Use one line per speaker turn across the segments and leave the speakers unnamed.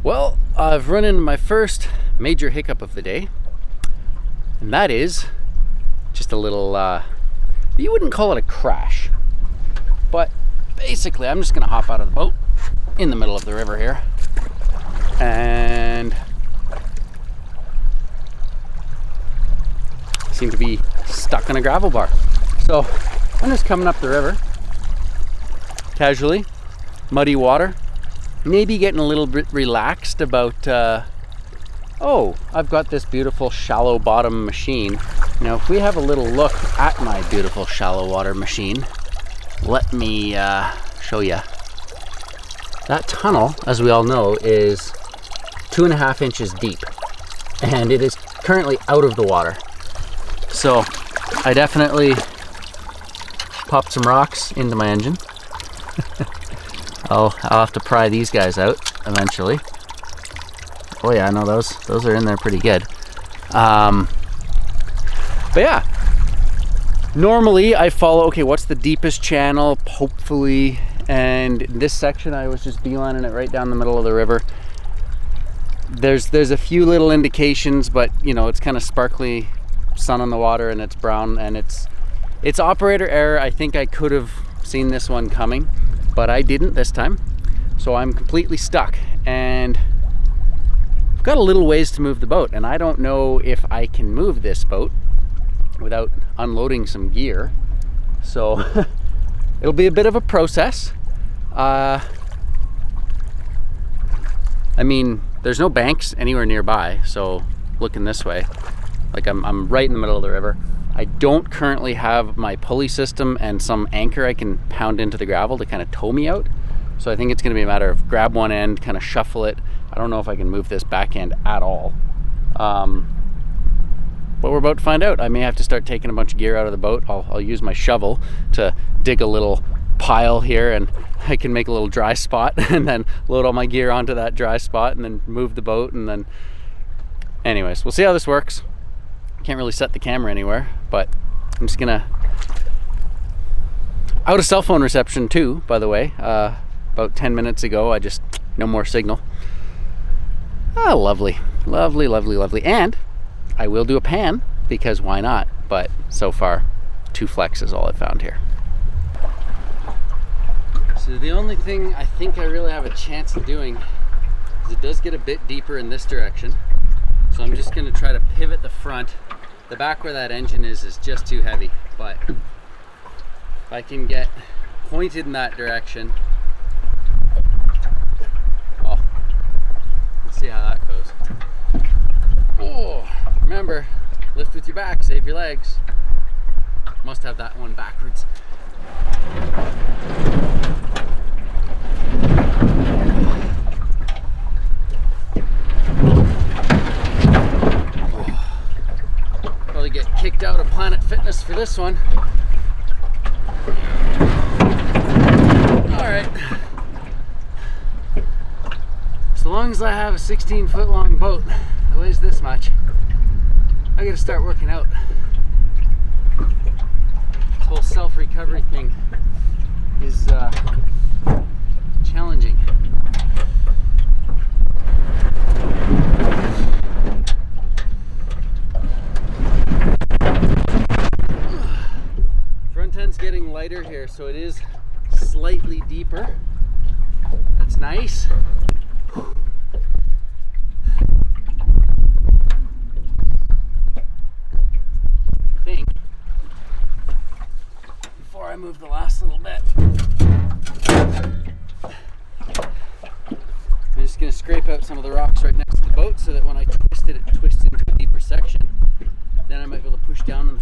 Well, I've run into my first major hiccup of the day, and that is just a little, you wouldn't call it a crash, but basically I'm just gonna hop out of the boat in the middle of the river here and seem to be stuck on a gravel bar. So I'm just coming up the river casually, muddy water, maybe getting a little bit relaxed about, oh, I've got this beautiful shallow bottom machine. Now, if we have a little look at my beautiful shallow water machine, let me show you. That tunnel, as we all know, is 2.5 inches deep, and it is currently out of the water. So I definitely popped some rocks into my engine. I'll have to pry these guys out eventually. Oh yeah, no, those are in there pretty good. But yeah, normally I follow, okay, what's the deepest channel, hopefully, and in this section I was just beelining it right down the middle of the river. There's a few little indications, but you know, it's kind of sparkly sun on the water and it's brown, and it's operator error. I think I could have seen this one coming, but I didn't this time. So I'm completely stuck, and I've got a little ways to move the boat, and I don't know if I can move this boat without unloading some gear. So it'll be a bit of a process. I mean, there's no banks anywhere nearby, so looking this way, like I'm right in the middle of the river. I don't currently have my pulley system and some anchor I can pound into the gravel to kind of tow me out. So I think it's going to be a matter of grab one end, kind of shuffle it. I don't know if I can move this back end at all. But we're about to find out. I may have to start taking a bunch of gear out of the boat. I'll use my shovel to dig a little pile here, and I can make a little dry spot and then load all my gear onto that dry spot and then move the boat. And then anyways, we'll see how this works. Can't really set the camera anywhere, but I'm just gonna, out of cell phone reception too, by the way. About 10 minutes ago, no more signal. Ah, lovely, lovely, lovely, lovely. And I will do a pan, because why not? But so far, 2 flex is all I found here. So the only thing I think I really have a chance of doing is it does get a bit deeper in this direction. So I'm just gonna try to pivot the front. The back where that engine is just too heavy, but if I can get pointed in that direction, oh, let's see how that goes. Oh, remember, lift with your back, save your legs. Must have that one backwards. Probably get kicked out of Planet Fitness for this one. All right. So long as I have a 16-foot long boat that weighs this much, I gotta start working out. This whole self-recovery thing is challenging. Front end's getting lighter here, so it is slightly deeper. That's nice. I think before I move the last little bit, I'm just going to scrape out some of the rocks right next to the boat so that when I twist it, it twists into a deeper section. Then I'm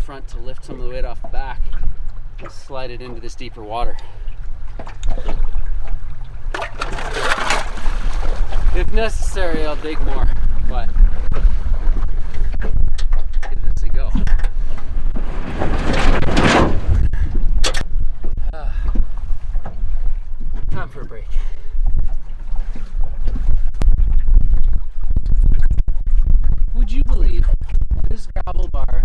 front to lift some of the weight off the back and slide it into this deeper water. If necessary, I'll dig more, but give this a go. Time for a break. Would you believe this gravel bar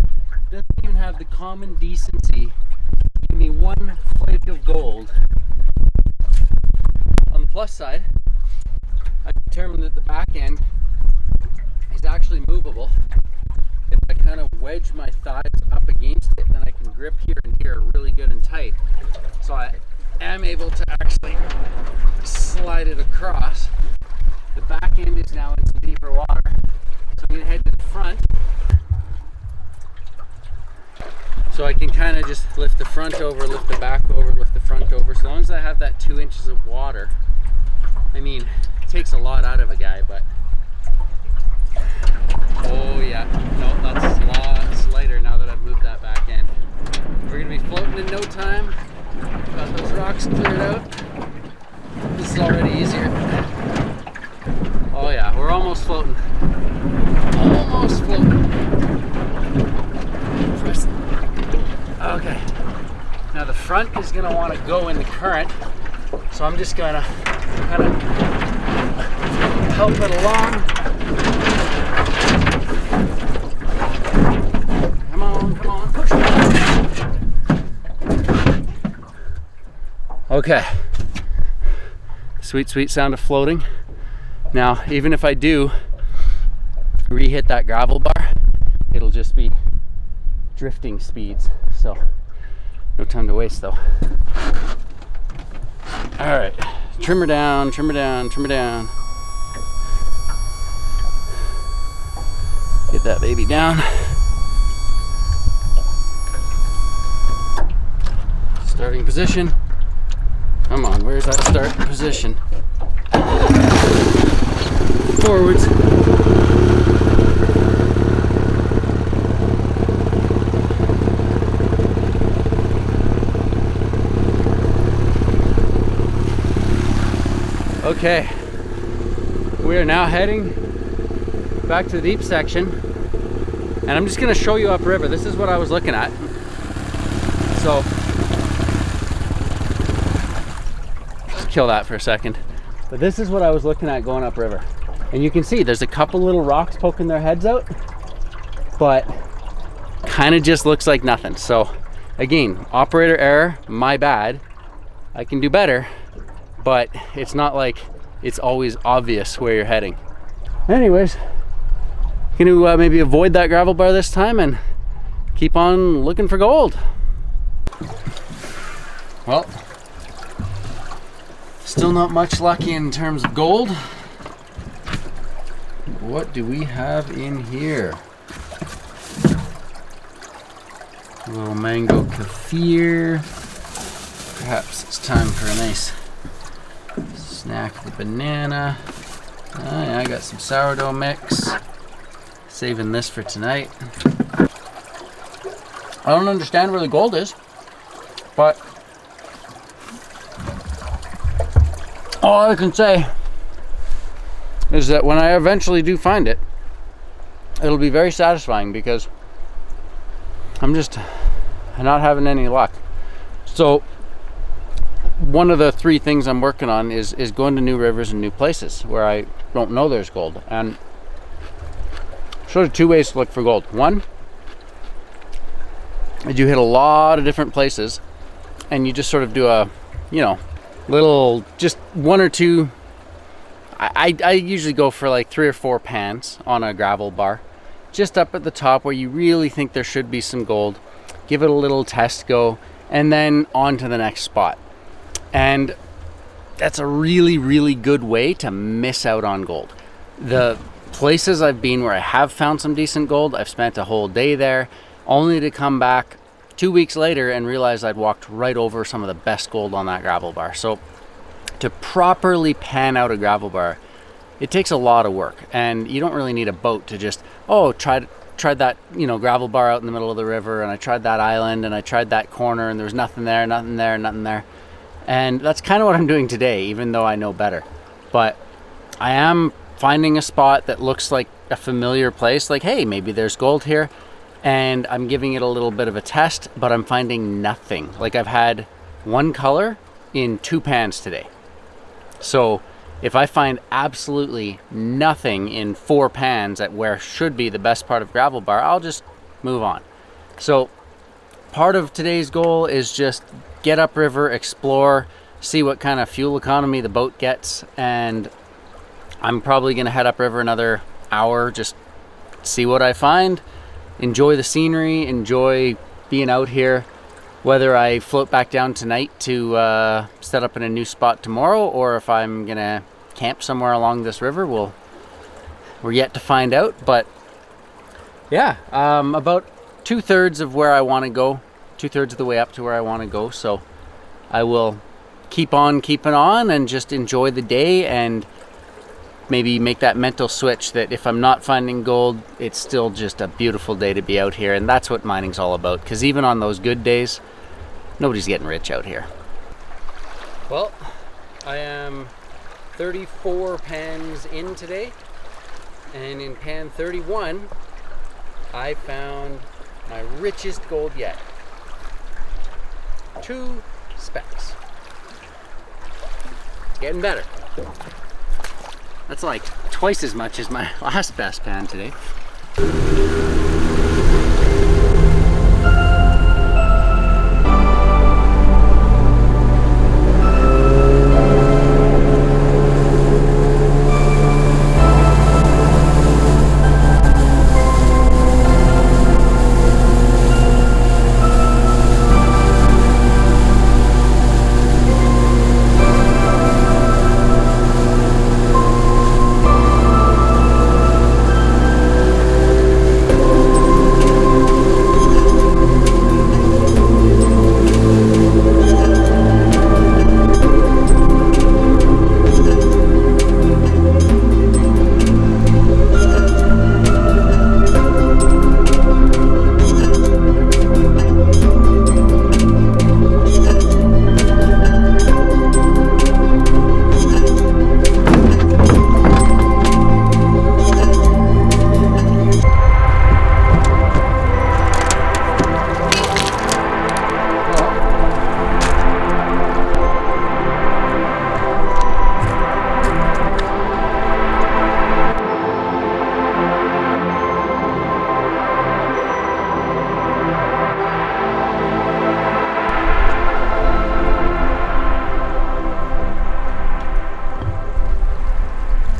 doesn't even have the common decency to give me one flake of gold? On the plus side, I determined that the back end is actually movable. If I kind of wedge my thighs up against it, then I can grip here and here really good and tight. So I am able to actually slide it across. The back end is now in some deeper water. So I'm going to head to the front. So I can kind of just lift the front over, lift the back over, lift the front over. So long as I have that 2 inches of water. I mean, it takes a lot out of a guy, but oh yeah, no, that's a lot lighter now that I've moved that back end. We're gonna be floating in no time. Got those rocks cleared out. This is already easier. Oh yeah, we're almost floating. Almost floating. Okay. Now the front is gonna want to go in the current, so I'm just gonna kind of help it along. Come on, push it. Okay. Sweet, sweet sound of floating. Now, even if I do re-hit that gravel bar, it'll just be drifting speeds. So, no time to waste though. All right, trim her down, trim her down, trim her down. Get that baby down. Starting position. Come on, where's that start position? Forwards. Okay, we are now heading back to the deep section, and I'm just going to show you upriver. This is what I was looking at. So, just kill that for a second. But this is what I was looking at going upriver. And you can see there's a couple little rocks poking their heads out, but kind of just looks like nothing. So, again, operator error, my bad. I can do better. But it's not like it's always obvious where you're heading. Anyways, gonna maybe avoid that gravel bar this time and keep on looking for gold. Well, still not much luck in terms of gold. What do we have in here? A little mango kefir. Perhaps it's time for a nice snack with banana. Yeah, I got some sourdough mix. Saving this for tonight. I don't understand where the gold is, but all I can say is that when I eventually do find it, it'll be very satisfying because I'm just not having any luck. So one of the 3 things I'm working on is going to new rivers and new places where I don't know there's gold. And sort of 2 ways to look for gold. One is you hit a lot of different places and you just sort of do a, little, just 1 or 2. I usually go for like 3 or 4 pans on a gravel bar, just up at the top where you really think there should be some gold. Give it a little test go and then on to the next spot. And that's a really, really good way to miss out on gold. The places I've been where I have found some decent gold, I've spent a whole day there, only to come back 2 weeks later and realize I'd walked right over some of the best gold on that gravel bar. So to properly pan out a gravel bar, it takes a lot of work, and you don't really need a boat to just, try tried that, you know, gravel bar out in the middle of the river, and I tried that island, and I tried that corner, and there was nothing there, nothing there, nothing there. And that's kind of what I'm doing today, even though I know better. But I am finding a spot that looks like a familiar place, like, hey, maybe there's gold here, and I'm giving it a little bit of a test, but I'm finding nothing. Like, I've had one color in 2 pans today. So if I find absolutely nothing in 4 pans at where should be the best part of gravel bar, I'll just move on. So part of today's goal is just get upriver, explore, see what kind of fuel economy the boat gets, and I'm probably gonna head upriver another hour, just see what I find, enjoy the scenery, enjoy being out here. Whether I float back down tonight to set up in a new spot tomorrow, or if I'm gonna camp somewhere along this river, we're yet to find out. But yeah, about 2/3 of where I want to go, 2/3 of the way up to where I want to go. So I will keep on keeping on and just enjoy the day, and maybe make that mental switch that if I'm not finding gold, it's still just a beautiful day to be out here. And that's what mining's all about, because even on those good days, nobody's getting rich out here. Well, I am 34 pans in today, and in pan 31 I found my richest gold yet. 2 specks. It's getting better. That's like twice as much as my last best pan today.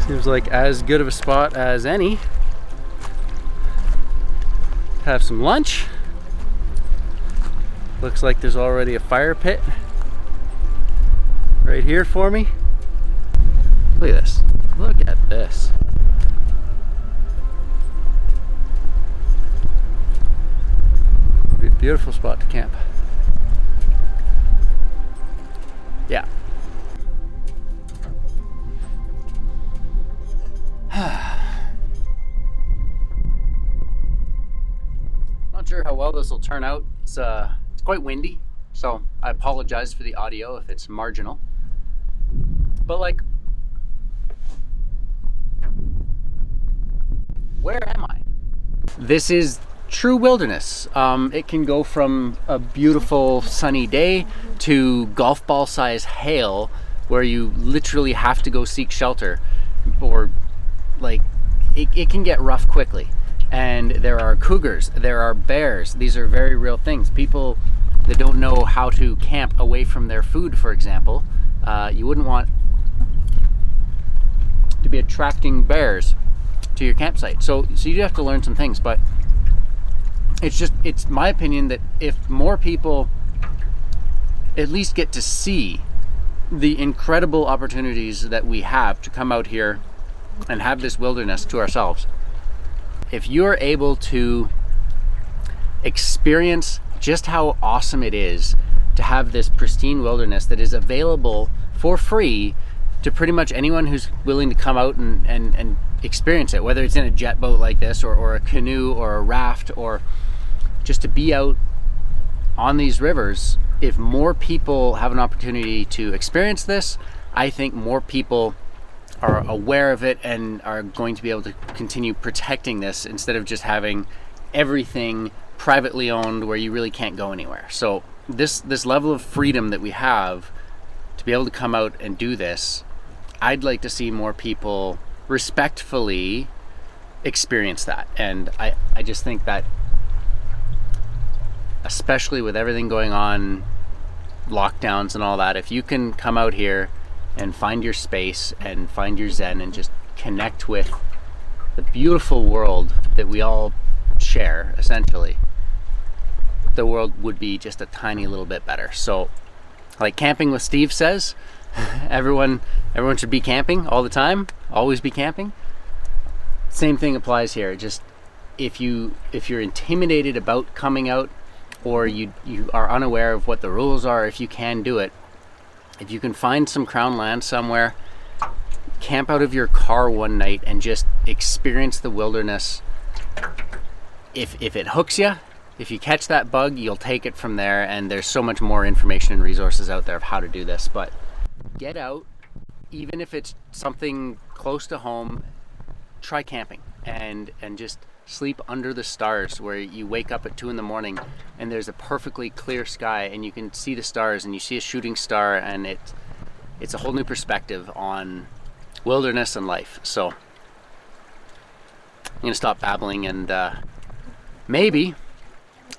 Seems like as good of a spot as any. Have some lunch. Looks like there's already a fire pit right here for me. Look at this. Look at this. Be a beautiful spot to camp. Yeah. Not sure how well this will turn out. It's quite windy, so I apologize for the audio if it's marginal. But like, where am I? This is true wilderness. It can go from a beautiful sunny day to golf ball size hail where you literally have to go seek shelter, or like it can get rough quickly. And there are cougars, there are bears. These are very real things. People that don't know how to camp away from their food, for example, you wouldn't want to be attracting bears to your campsite. So you have to learn some things, but it's my opinion that if more people at least get to see the incredible opportunities that we have to come out here and have this wilderness to ourselves, if you're able to experience just how awesome it is to have this pristine wilderness that is available for free to pretty much anyone who's willing to come out and experience it, whether it's in a jet boat like this or a canoe or a raft, or just to be out on these rivers. If more people have an opportunity to experience this, I think more people are aware of it and are going to be able to continue protecting this, instead of just having everything privately owned where you really can't go anywhere. So this level of freedom that we have to be able to come out and do this, I'd like to see more people respectfully experience that. And I just think that, especially with everything going on, lockdowns and all that, if you can come out here and find your space and find your zen and just connect with the beautiful world that we all share, essentially, the world would be just a tiny little bit better. So, like Camping with Steve says, everyone should be camping all the time, always be camping. Same thing applies here. Just if you're intimidated about coming out, or you are unaware of what the rules are, if you can do it, if you can find some crown land somewhere, camp out of your car one night and just experience the wilderness. If it hooks you, if you catch that bug, you'll take it from there, and there's so much more information and resources out there of how to do this. But get out, even if it's something close to home, try camping and just sleep under the stars, where you wake up at 2 a.m. and there's a perfectly clear sky and you can see the stars and you see a shooting star, and it's a whole new perspective on wilderness and life. So I'm gonna stop babbling and maybe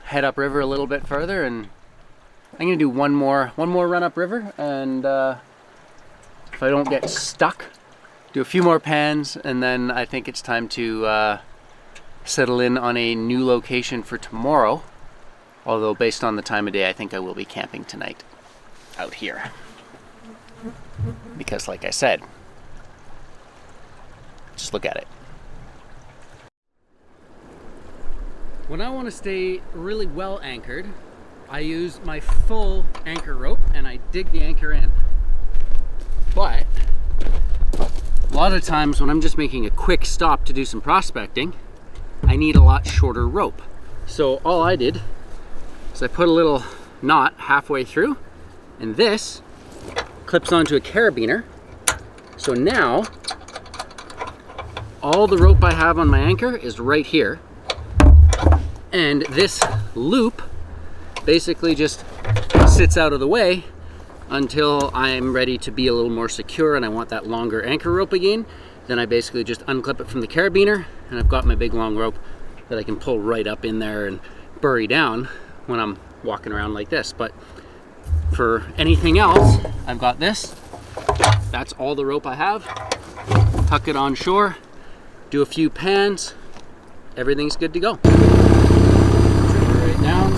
head upriver a little bit further, and I'm gonna do one more run upriver, and if I don't get stuck, do a few more pans, and then I think it's time to settle in on a new location for tomorrow. Although based on the time of day, I think I will be camping tonight out here, because like I said, just look at it. When I want to stay really well anchored, I use my full anchor rope and I dig the anchor in. But a lot of times when I'm just making a quick stop to do some prospecting, I need a lot shorter rope. So all I did is I put a little knot halfway through, and this clips onto a carabiner. So now all the rope I have on my anchor is right here, and this loop basically just sits out of the way until I'm ready to be a little more secure and I want that longer anchor rope again. Then I basically just unclip it from the carabiner, and I've got my big long rope that I can pull right up in there and bury down when I'm walking around like this. But for anything else, I've got this. That's all the rope I have. Tuck it on shore, do a few pans, everything's good to go. Right down.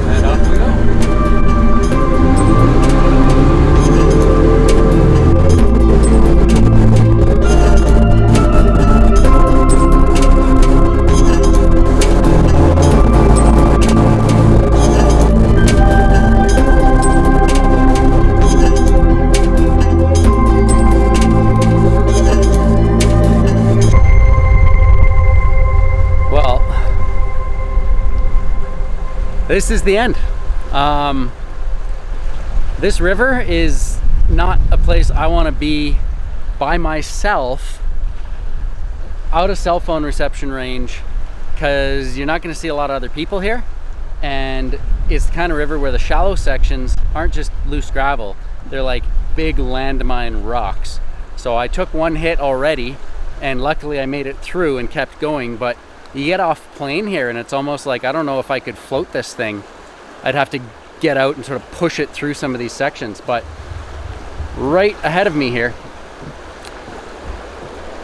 And off we go. This is the end. This river is not a place I want to be by myself out of cell phone reception range, because you're not going to see a lot of other people here, and it's the kind of river where the shallow sections aren't just loose gravel, they're like big landmine rocks. So I took one hit already, and luckily I made it through and kept going. But you get off plane here and it's almost like, I don't know if I could float this thing. I'd have to get out and sort of push it through some of these sections. But right ahead of me here,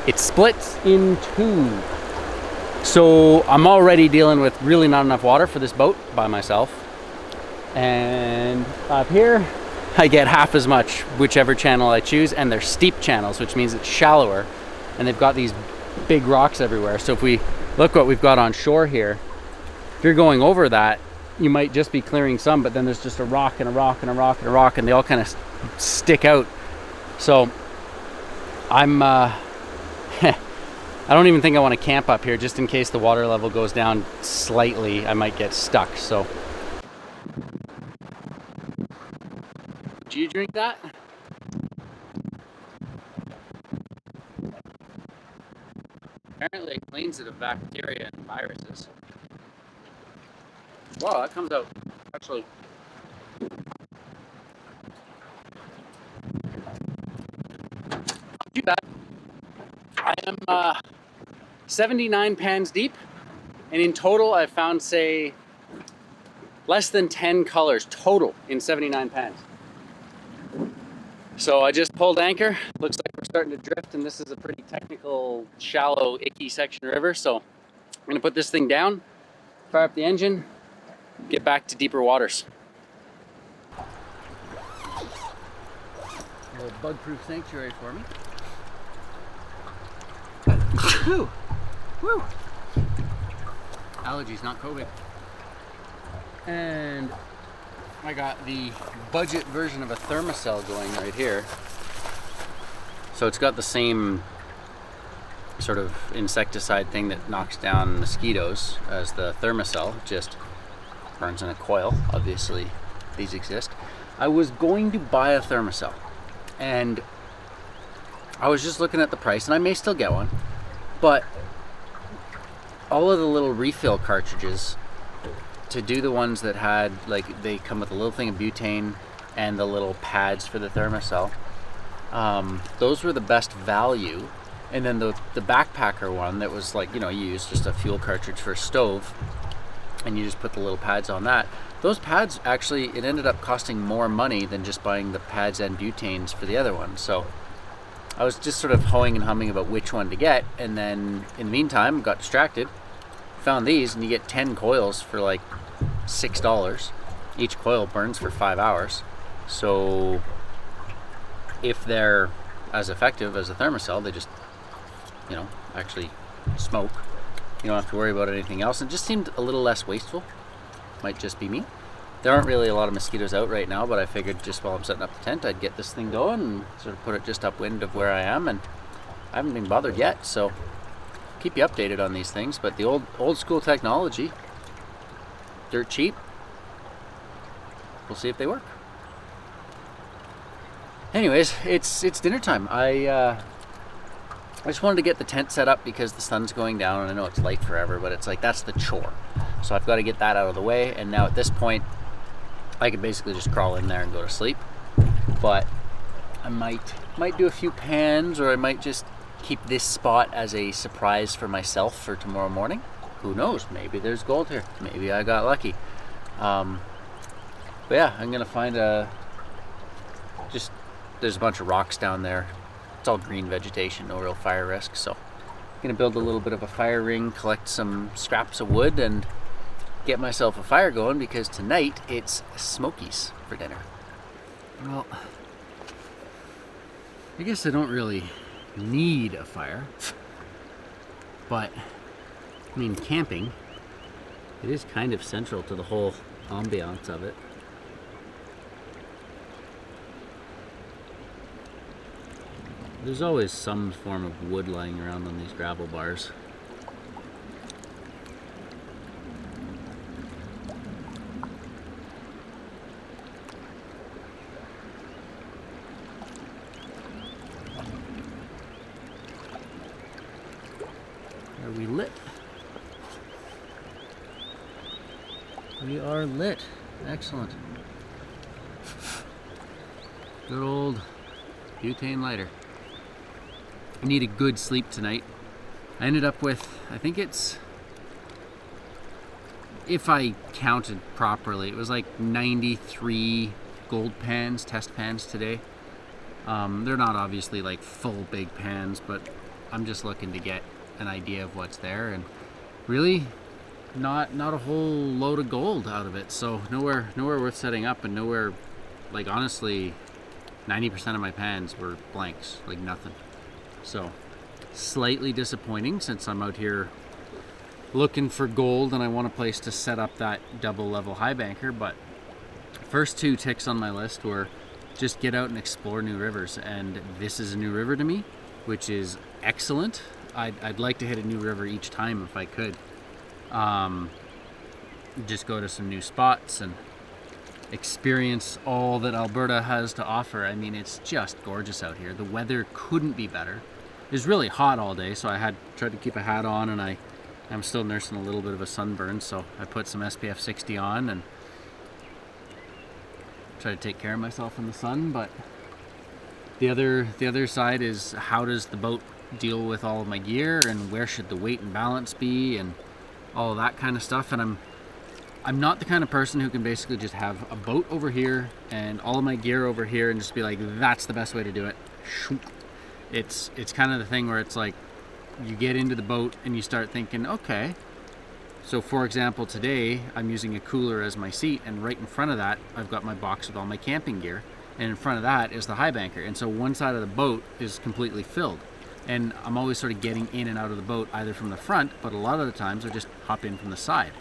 it splits in two. So I'm already dealing with really not enough water for this boat by myself. And up here, I get half as much, whichever channel I choose, and they're steep channels, which means it's shallower, and they've got these big rocks everywhere. So if we look what we've got on shore here, if you're going over that, you might just be clearing some, but then there's just a rock and a rock and a rock and a rock, and they all kind of stick out. So I'm I don't even think I want to camp up here, just in case the water level goes down slightly. I might get stuck. So do you drink that? Apparently it cleans it of bacteria and viruses. Wow, that comes out actually not too bad. I am 79 pans deep, and in total I've found, say, less than 10 colors total in 79 pans. So I just pulled anchor. Looks like we're starting to drift, and this is a pretty technical, shallow, icky section of river. So I'm gonna put this thing down, fire up the engine, get back to deeper waters. A little bug-proof sanctuary for me. Whew. Woo. Allergies, not COVID. And I got the budget version of a thermocell going right here. So it's got the same sort of insecticide thing that knocks down mosquitoes as the thermocell, just burns in a coil. Obviously these exist. I was going to buy a thermocell, and I was just looking at the price, and I may still get one, but all of the little refill cartridges to do the ones that had, like, they come with a little thing of butane and the little pads for the thermocell, those were the best value. And then the backpacker one that was like, you know, you use just a fuel cartridge for a stove and you just put the little pads on that. Those pads, actually, it ended up costing more money than just buying the pads and butanes for the other one. So I was just sort of hoeing and humming about which one to get, and then in the meantime got distracted, found these, and you get 10 coils for like $6. Each coil burns for 5 hours. So if they're as effective as a thermocell, they just, you know, actually smoke. You don't have to worry about anything else. It just seemed a little less wasteful. Might just be me. There aren't really a lot of mosquitoes out right now, but I figured just while I'm setting up the tent, I'd get this thing going and sort of put it just upwind of where I am, and I haven't been bothered yet, so keep you updated on these things. But the old school technology, dirt cheap. We'll see if they work. Anyways, it's dinner time. I just wanted to get the tent set up because the sun's going down, and I know it's light forever, but it's like, that's the chore. So I've got to get that out of the way, and now at this point I could basically just crawl in there and go to sleep. But I might do a few pans, or I might just keep this spot as a surprise for myself for tomorrow morning. Who knows? Maybe there's gold here. Maybe I got lucky. But yeah, I'm gonna find there's a bunch of rocks down there. It's all green vegetation, no real fire risk. So I'm gonna build a little bit of a fire ring, collect some scraps of wood, and get myself a fire going, because tonight it's smokies for dinner. Well, I guess I don't really need a fire, but I mean, camping, it is kind of central to the whole ambiance of it. There's always some form of wood lying around on these gravel bars. Are we lit? We are lit. Excellent. Good old butane lighter. I need a good sleep tonight. I ended up with, I think it's, if I counted properly, it was like 93 gold pans, test pans today. They're not obviously like full big pans, but I'm just looking to get an idea of what's there, and really not a whole load of gold out of it. So nowhere worth setting up, and nowhere, like, honestly 90% of my pans were blanks, like nothing. So slightly disappointing, since I'm out here looking for gold and I want a place to set up that double level high banker. But first two ticks on my list were just get out and explore new rivers, and this is a new river to me, which is excellent. I'd like to hit a new river each time if I could. Just go to some new spots and experience all that Alberta has to offer. I mean, it's just gorgeous out here. The weather couldn't be better. It was really hot all day, so I had tried to keep a hat on, and I'm still nursing a little bit of a sunburn, so I put some SPF 60 on and try to take care of myself in the sun. But the other side is, how does the boat deal with all of my gear, and where should the weight and balance be, and all that kind of stuff. And I'm not the kind of person who can basically just have a boat over here and all of my gear over here and just be like, that's the best way to do it. It's kind of the thing where it's like, you get into the boat and you start thinking, okay, so for example, today I'm using a cooler as my seat, and right in front of that I've got my box with all my camping gear, and in front of that is the high banker, and so one side of the boat is completely filled. And I'm always sort of getting in and out of the boat either from the front, but a lot of the times I just hop in from the side.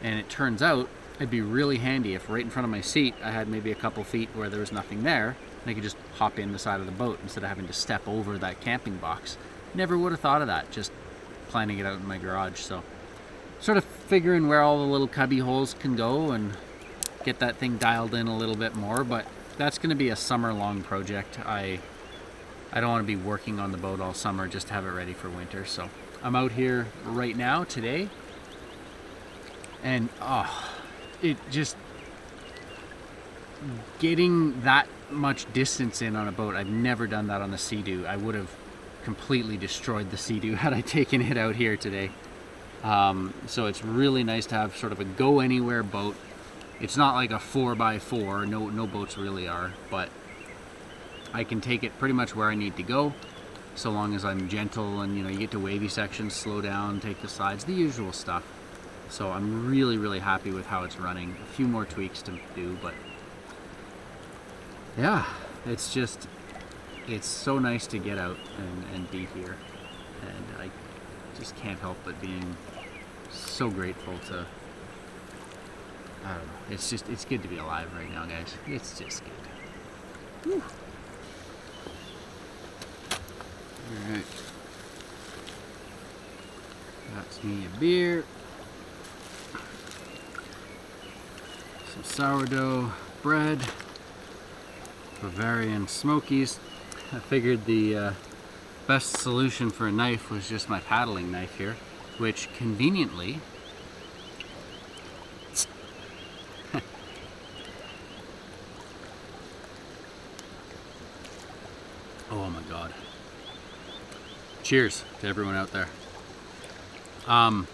And it turns out it'd be really handy if right in front of my seat I had maybe a couple feet where there was nothing there, and I could just hop in the side of the boat instead of having to step over that camping box. Never would have thought of that, just planning it out in my garage. So sort of figuring where all the little cubby holes can go and get that thing dialed in a little bit more, but that's going to be a summer-long project. I don't want to be working on the boat all summer just to have it ready for winter. So I'm out here right now today, and it just, getting that much distance in on a boat, I've never done that on the Sea-Doo. I would have completely destroyed the Sea-Doo had I taken it out here today. So it's really nice to have sort of a go anywhere boat. It's not like a 4x4, no boats really are, but I can take it pretty much where I need to go, so long as I'm gentle, and you get to wavy sections, slow down, take the sides, the usual stuff. So I'm really, really happy with how it's running. A few more tweaks to do, but yeah, it's so nice to get out and be here. And I just can't help but being so grateful to, I don't know, it's good to be alive right now, guys. It's just good. Whew. Alright, that's me a beer, some sourdough bread, Bavarian Smokies. I figured the best solution for a knife was just my paddling knife here, which conveniently oh my god. Cheers to everyone out there. I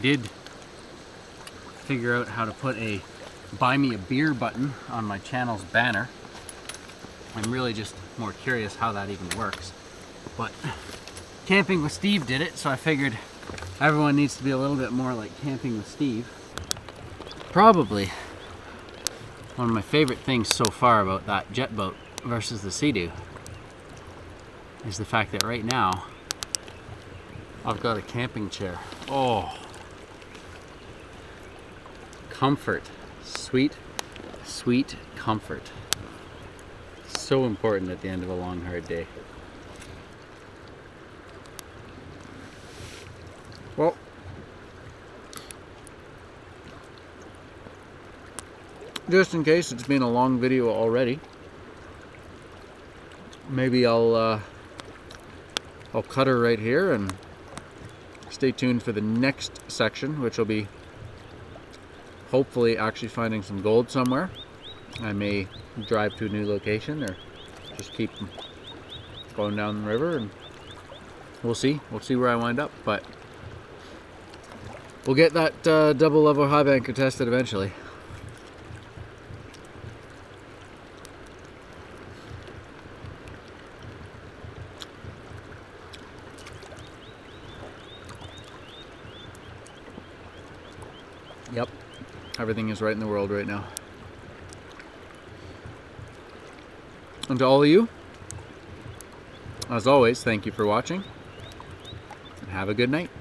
did figure out how to put a buy me a beer button on my channel's banner. I'm really just more curious how that even works. But Camping with Steve did it, so I figured everyone needs to be a little bit more like Camping with Steve. Probably one of my favorite things so far about that jet boat versus the Sea-Doo is the fact that right now I've got a camping chair. Oh, comfort, sweet, sweet comfort. So important at the end of a long, hard day. Well, just in case it's been a long video already, maybe I'll cut her right here and stay tuned for the next section, which will be hopefully actually finding some gold somewhere. I may drive to a new location or just keep going down the river, and we'll see where I wind up, but we'll get that double level high banker tested eventually. Yep, everything is right in the world right now. And to all of you, as always, thank you for watching. Have a good night.